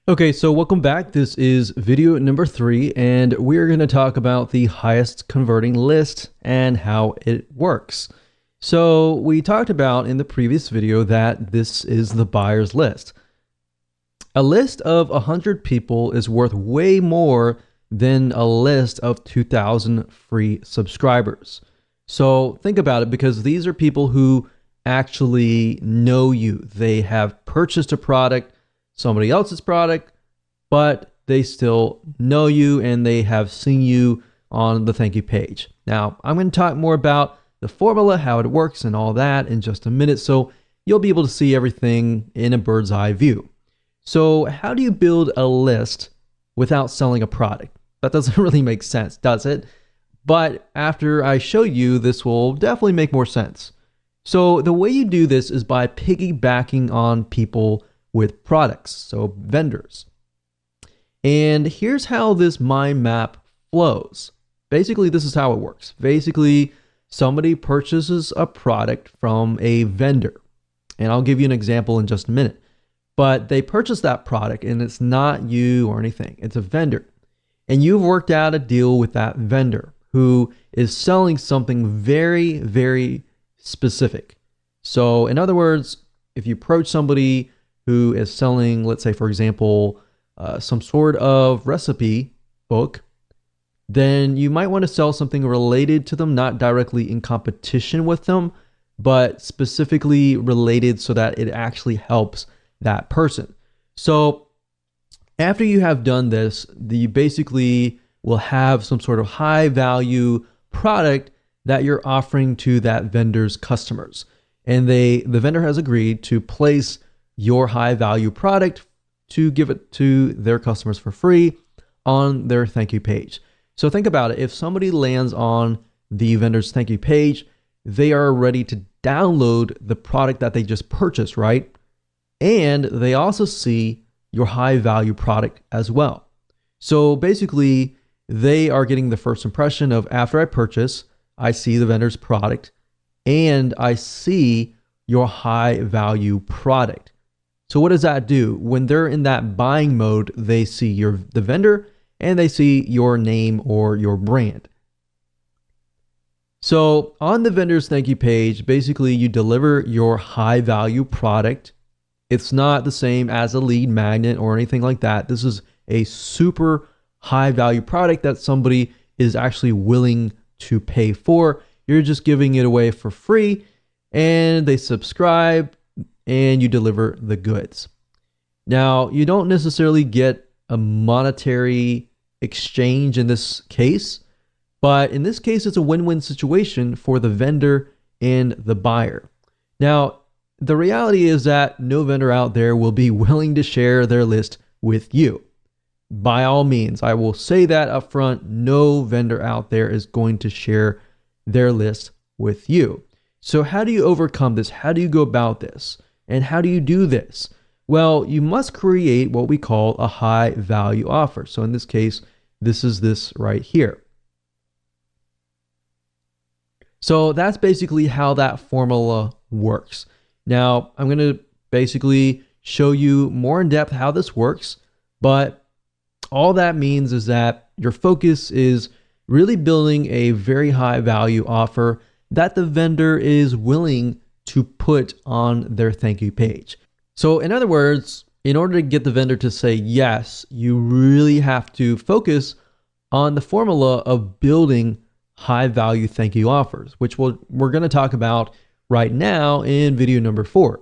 Okay, so welcome back. This is video number 3, and we're going to talk about the highest converting list and how it works. So we talked about in the previous video that this is the buyer's list. A list of 100 people is worth way more than a list of 2,000 free subscribers. So think about it, because these are people who actually know you. They have purchased a product, somebody else's product, but they still know you and they have seen you on the thank you page. Now, I'm going to talk more about the formula, how it works and all that in just a minute, so you'll be able to see everything in a bird's eye view. So how do you build a list without selling a product? That doesn't really make sense, does it? But after I show you, this will definitely make more sense. So the way you do this is by piggybacking on people with products, so vendors. And here's how this mind map flows. Basically, this is how it works. Basically, somebody purchases a product from a vendor. And I'll give you an example in just a minute. But they purchase that product and it's not you or anything. It's a vendor. And you've worked out a deal with that vendor who is selling something very, very specific. So in other words, if you approach somebody who is selling, let's say, for example, some sort of recipe book, then you might want to sell something related to them, not directly in competition with them, but specifically related so that it actually helps that person. So after you have done this, you basically will have some sort of high value product that you're offering to that vendor's customers. And the vendor has agreed to place your high value product to give it to their customers for free on their thank you page. So think about it. If somebody lands on the vendor's thank you page, they are ready to download the product that they just purchased, right? And they also see your high value product as well. So basically, they are getting the first impression of, after I purchase, I see the vendor's product and I see your high value product. So what does that do? When they're in that buying mode, they see the vendor and they see your name or your brand. So on the vendor's thank you page, basically you deliver your high value product. It's not the same as a lead magnet or anything like that. This is a super high value product that somebody is actually willing to pay for. You're just giving it away for free and they subscribe and you deliver the goods. Now, you don't necessarily get a monetary exchange in this case, but in this case, it's a win-win situation for the vendor and the buyer. Now, the reality is that no vendor out there will be willing to share their list with you. By all means, I will say that up front, no vendor out there is going to share their list with you. So how do you overcome this? How do you go about this? And how do you do this? Well, you must create what we call a high value offer. So in this case, this is this right here. So that's basically how that formula works. Now, I'm going to basically show you more in depth how this works, but all that means is that your focus is really building a very high value offer that the vendor is willing to put on their thank you page. So in other words, in order to get the vendor to say yes, you really have to focus on the formula of building high value thank you offers, which we're going to talk about right now in video number 4.